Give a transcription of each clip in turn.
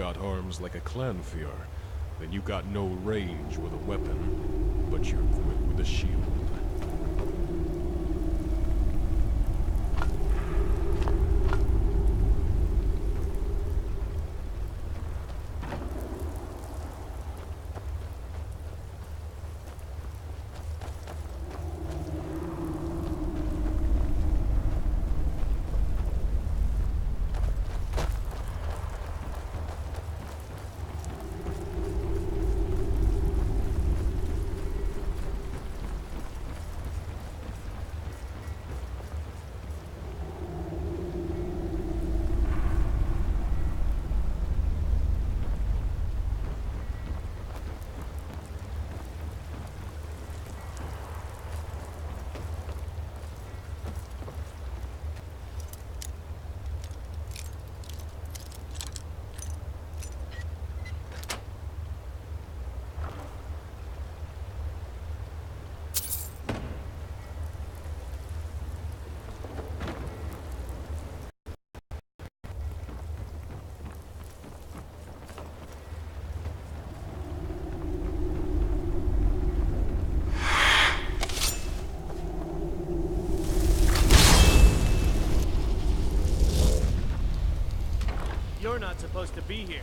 got arms like a clanfior, then you got no range with a weapon, but you're quick with a shield. You're not supposed to be here.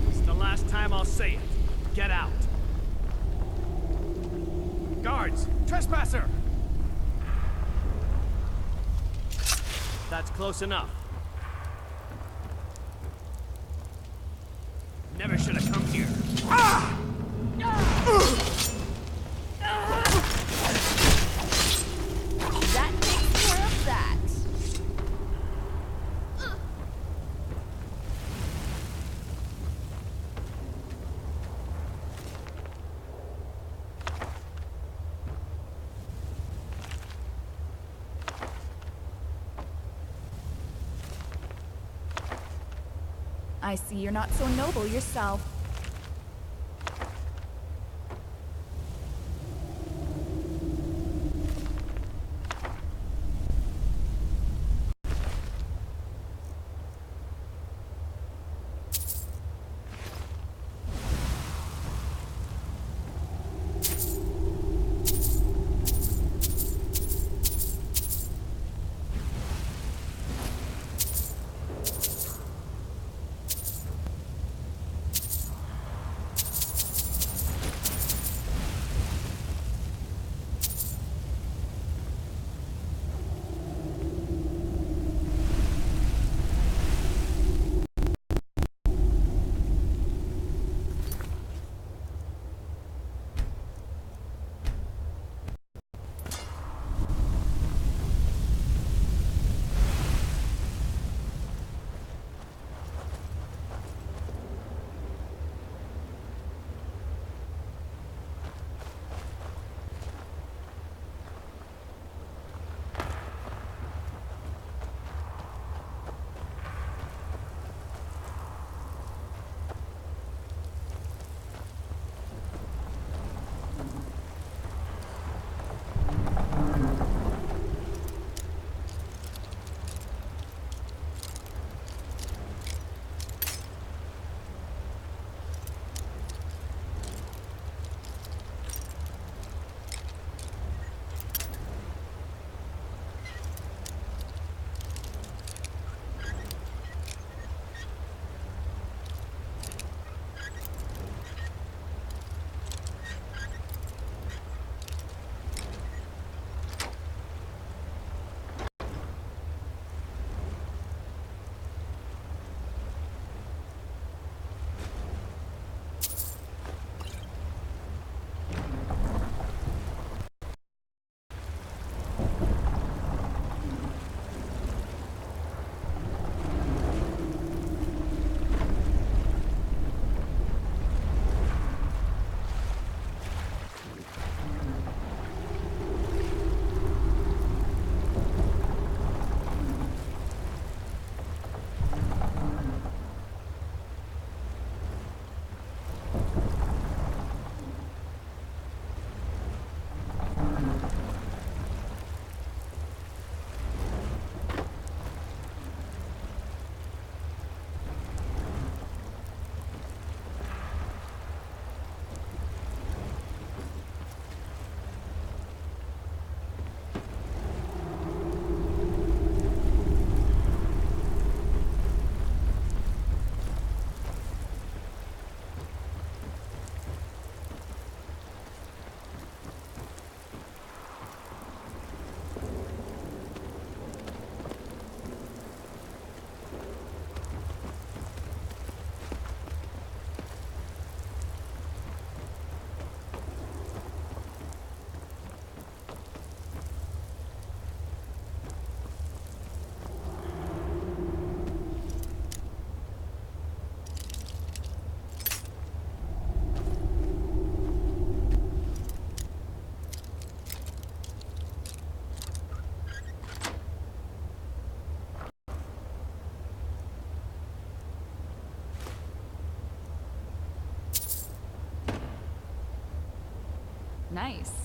It's the last time I'll say it. Get out. Guards! Trespasser! That's close enough. Never should have come here. Ah! That takes care of that. I see you're not so noble yourself. nice.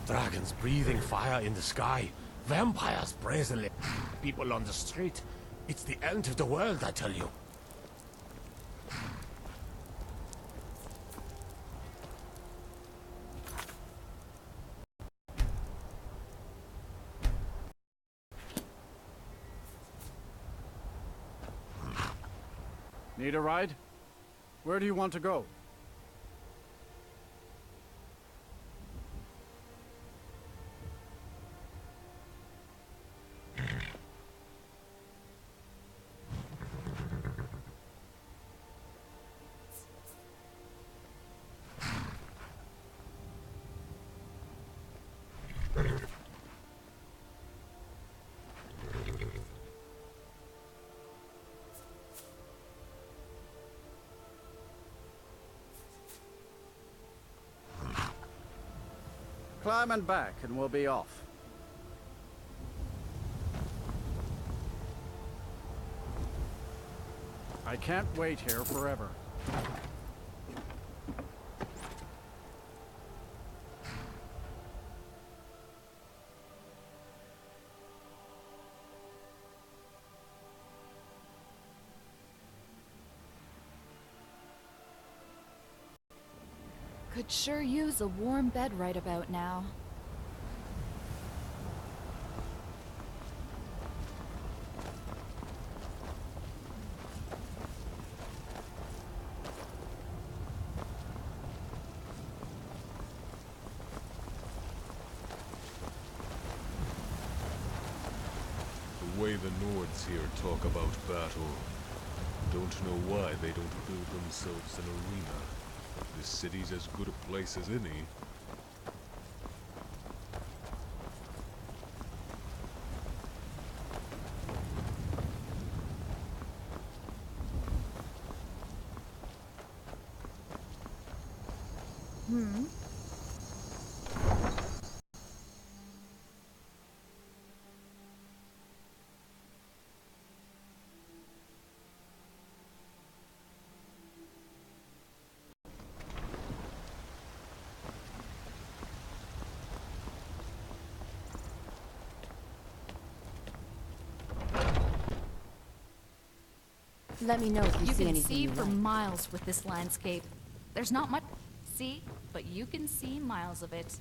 Dragons breathing fire in the sky. Vampires brazenly. People on the street. It's the end of the world, I tell you. Need a ride? Where do you want to go? Climb and back, and we'll be off. I can't wait here forever. Could sure use a warm bed right about now. The way the Nords here talk about battle. Don't know why they don't build themselves an arena. This city's as good a place as any. Let me know if you You see can anything see you for like. miles with this landscape. There's not much see, but you can see miles of it.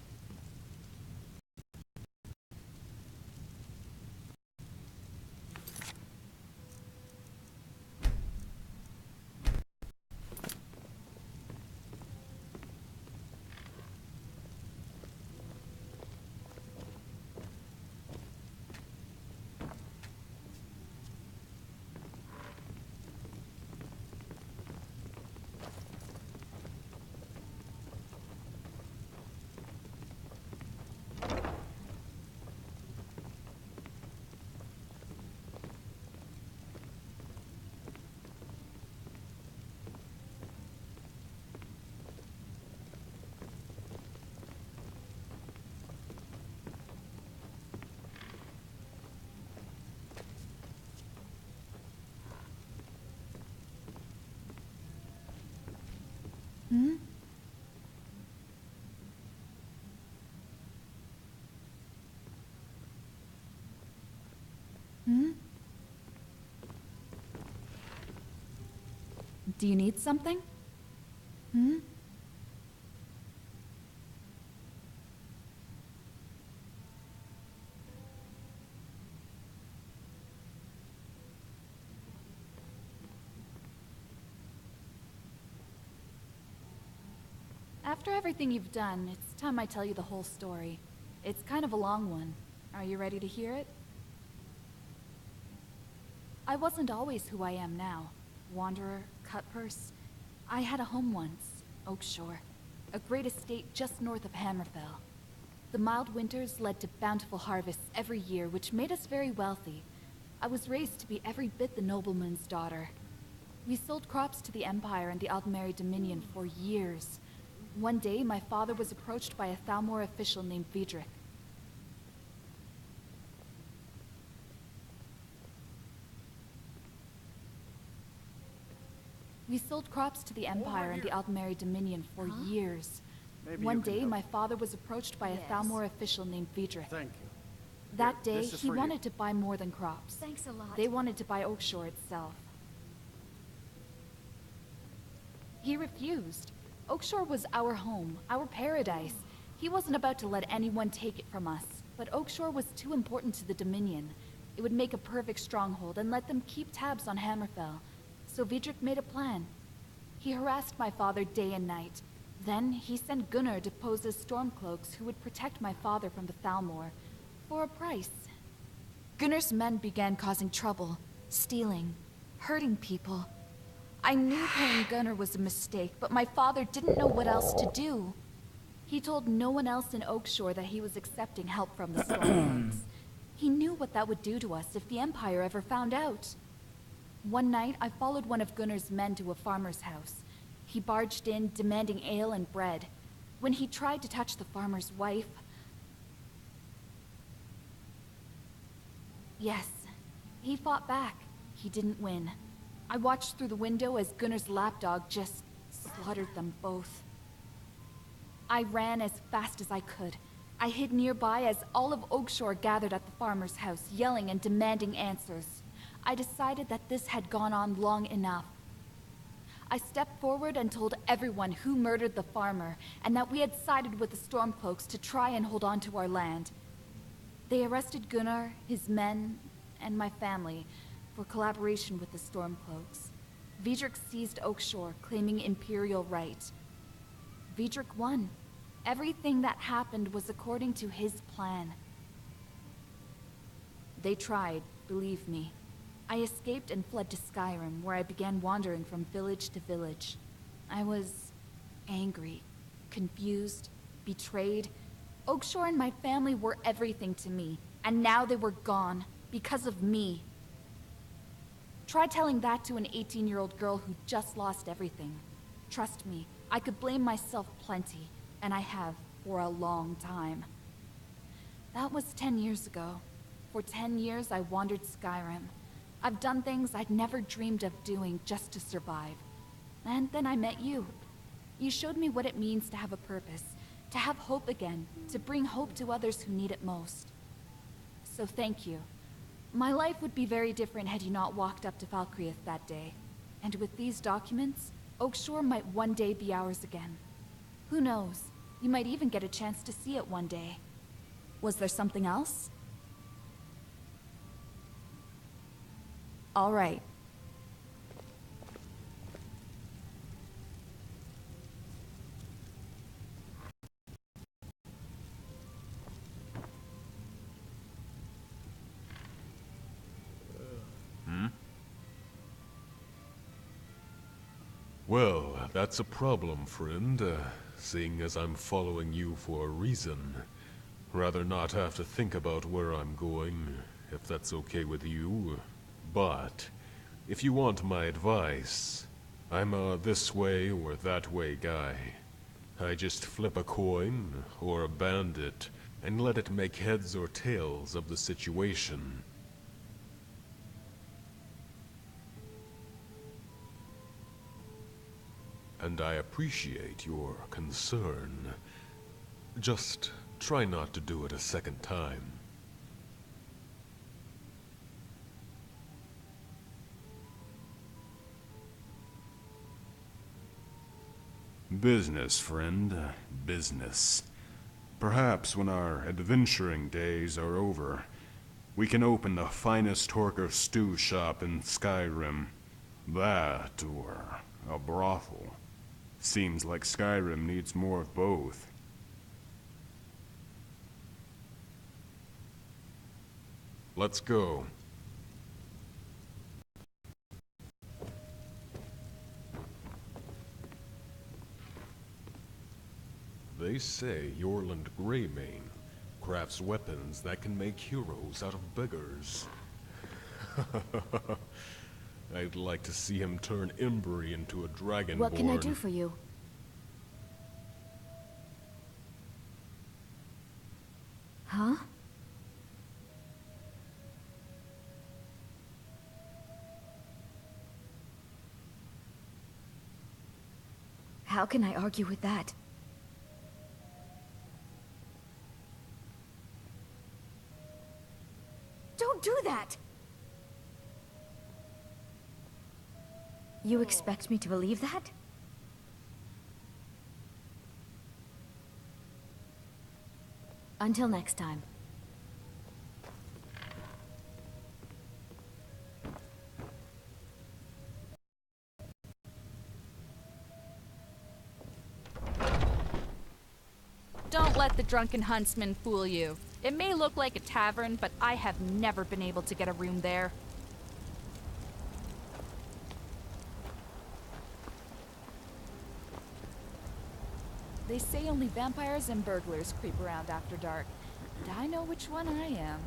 Hmm? Hmm? Do you need something? Hmm? After everything you've done, it's time I tell you the whole story. It's kind of a long one. Are you ready to hear it? I wasn't always who I am now. Wanderer, cutpurse. I had a home once, Oakshore. A great estate just north of Hammerfell. The mild winters led to bountiful harvests every year, which made us very wealthy. I was raised to be every bit the nobleman's daughter. We sold crops to the Empire and the Aldmeri Dominion for years. One day, my father was approached by a Thalmor official named Vidric. We sold crops to the Empire and the Aldmeri Dominion for years. Maybe One you can day, help. my father was approached by a Yes. Thalmor official named Vidrich. Thank you. That Here, day, this is he for you. wanted to buy more than crops. Thanks a lot. They wanted to buy Oakshore itself. He refused. Oakshore was our home, our paradise. He wasn't about to let anyone take it from us, but Oakshore was too important to the Dominion. It would make a perfect stronghold and let them keep tabs on Hammerfell. So Vidrich made a plan. He harassed my father day and night. Then he sent Gunnar to pose as Stormcloaks who would protect my father from the Thalmor, for a price. Gunnar's men began causing trouble, stealing, hurting people. I knew paying Gunnar was a mistake, but my father didn't know what else to do. He told no one else in Oakshore that he was accepting help from the Stormcloaks. He knew what that would do to us if the Empire ever found out. One night, I followed one of Gunnar's men to a farmer's house. He barged in, demanding ale and bread. When he tried to touch the farmer's wife... Yes, he fought back. He didn't win. I watched through the window as Gunnar's lapdog just slaughtered them both. I ran as fast as I could. I hid nearby as all of Oakshore gathered at the farmer's house, yelling and demanding answers. I decided that this had gone on long enough. I stepped forward and told everyone who murdered the farmer, and that we had sided with the Stormcloaks to try and hold on to our land. They arrested Gunnar, his men, and my family for collaboration with the Stormcloaks. Vidrich seized Oakshore, claiming imperial right. Vidrich won. Everything that happened was according to his plan. They tried, believe me. I escaped and fled to Skyrim, where I began wandering from village to village. I was angry, confused, betrayed. Oakshore and my family were everything to me, and now they were gone, because of me. Try telling that to an 18-year-old girl who just lost everything. Trust me, I could blame myself plenty, and I have for a long time. That was 10 years ago. For 10 years, I wandered Skyrim. I've done things I'd never dreamed of doing just to survive. And then I met you. You showed me what it means to have a purpose, to have hope again, to bring hope to others who need it most. So thank you. My life would be very different had you not walked up to Falkreath that day. And with these documents, Oakshore might one day be ours again. Who knows? You might even get a chance to see it one day. Was there something else? All right. Well, that's a problem, friend, seeing as I'm following you for a reason. Rather not have to think about where I'm going, if that's okay with you. But, if you want my advice, I'm a this way or that way guy. I just flip a coin, or a bandit, and let it make heads or tails of the situation. And I appreciate your concern. Just try not to do it a second time. Business, friend. Business. Perhaps when our adventuring days are over, we can open the finest Torker stew shop in Skyrim. That, or a brothel. Seems like Skyrim needs more of both. Let's go. They say Yorland Greymane crafts weapons that can make heroes out of beggars. I'd like to see him turn Embry into a dragonborn. What can I do for you? Huh? How can I argue with that? Don't do that! You expect me to believe that? Until next time. Don't let the drunken huntsman fool you. It may look like a tavern, but I have never been able to get a room there. They say only vampires and burglars creep around after dark, and I know which one I am.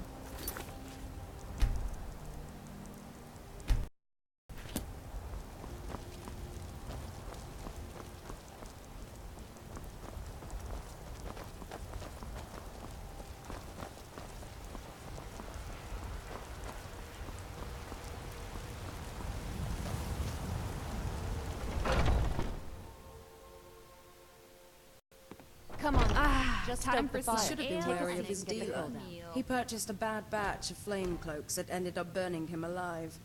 Come on, just time stoke for the some fire. Should have been ale wary of and his get the dealer. oatmeal. He purchased a bad batch of flame cloaks that ended up burning him alive.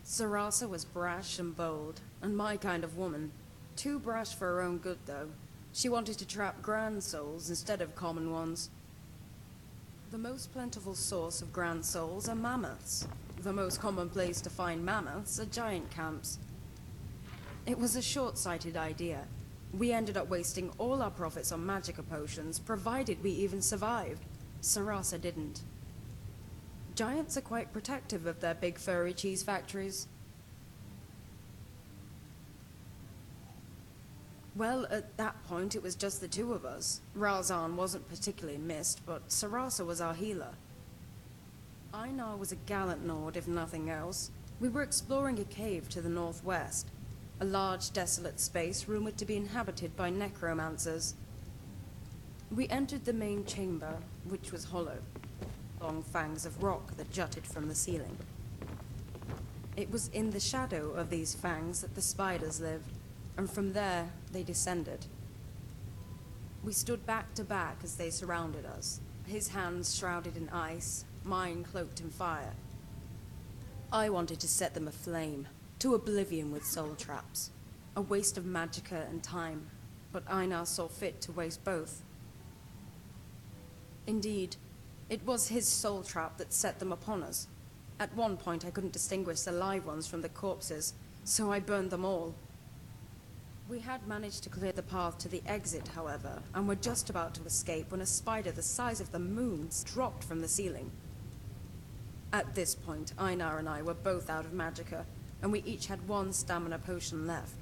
Sarasa was brash and bold, and my kind of woman. Too brash for her own good, though. She wanted to trap grand souls instead of common ones. The most plentiful source of grand souls are mammoths. The most common place to find mammoths are giant camps. It was a short-sighted idea. We ended up wasting all our profits on magicka potions, provided we even survived. Sarasa didn't. Giants are quite protective of their big furry cheese factories. Well, at that point it was just the two of us. Razan wasn't particularly missed, but Sarasa was our healer. Einar was a gallant Nord, if nothing else. We were exploring a cave to the northwest. A large, desolate space rumored to be inhabited by necromancers. We entered the main chamber, which was hollow. Long fangs of rock that jutted from the ceiling. It was in the shadow of these fangs that the spiders lived, and from there they descended. We stood back to back as they surrounded us, his hands shrouded in ice, mine cloaked in fire. I wanted to set them aflame, to oblivion with soul traps. A waste of magicka and time, but Einar saw fit to waste both. Indeed, it was his soul trap that set them upon us. At one point I couldn't distinguish the live ones from the corpses, so I burned them all. We had managed to clear the path to the exit, however, and were just about to escape when a spider the size of the moon dropped from the ceiling. At this point, Einar and I were both out of magicka, and we each had one stamina potion left.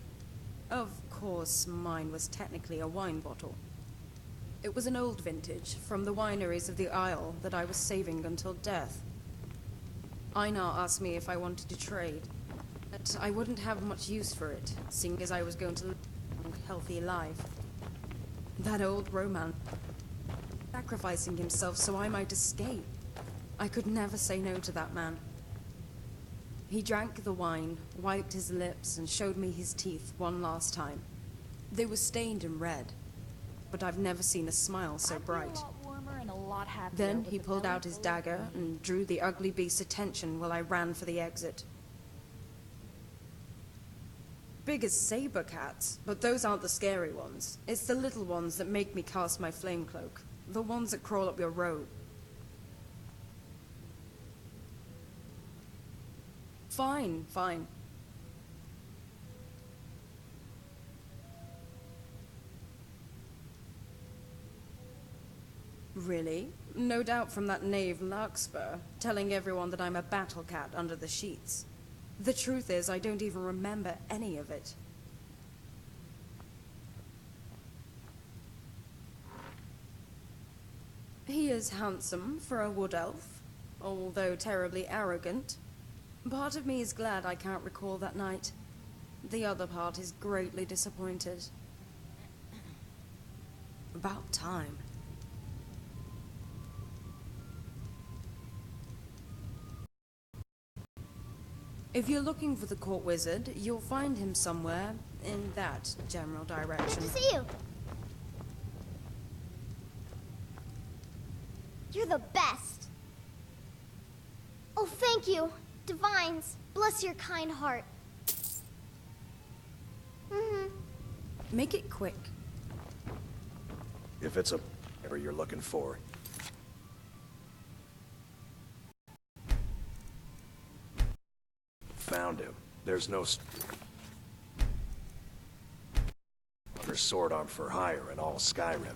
Of course, mine was technically a wine bottle. It was an old vintage, from the wineries of the Isle, that I was saving until death. Einar asked me if I wanted to trade, but I wouldn't have much use for it, seeing as I was going to live a healthy life. That old Roman, sacrificing himself so I might escape. I could never say no to that man. He drank the wine, wiped his lips, and showed me his teeth one last time. They were stained and red, but I've never seen a smile so bright. A lot warmer and a lot happier Then with he the pulled belly out his full of dagger food. and drew the ugly beast's attention while I ran for the exit. Big as saber cats, but those aren't the scary ones. It's the little ones that make me cast my flame cloak. The ones that crawl up your robe. Fine, fine. Really? No doubt from that knave Larkspur, telling everyone that I'm a battle cat under the sheets. The truth is, I don't even remember any of it. He is handsome for a wood elf, although terribly arrogant. Part of me is glad I can't recall that night. The other part is greatly disappointed. About time. If you're looking for the court wizard, you'll find him somewhere in that general direction. Good to see you. You're the best. Oh, thank you, Divines. Bless your kind heart. Make it quick. If it's a whatever you're looking for. Found him. There's no sword arm for hire in all Skyrim.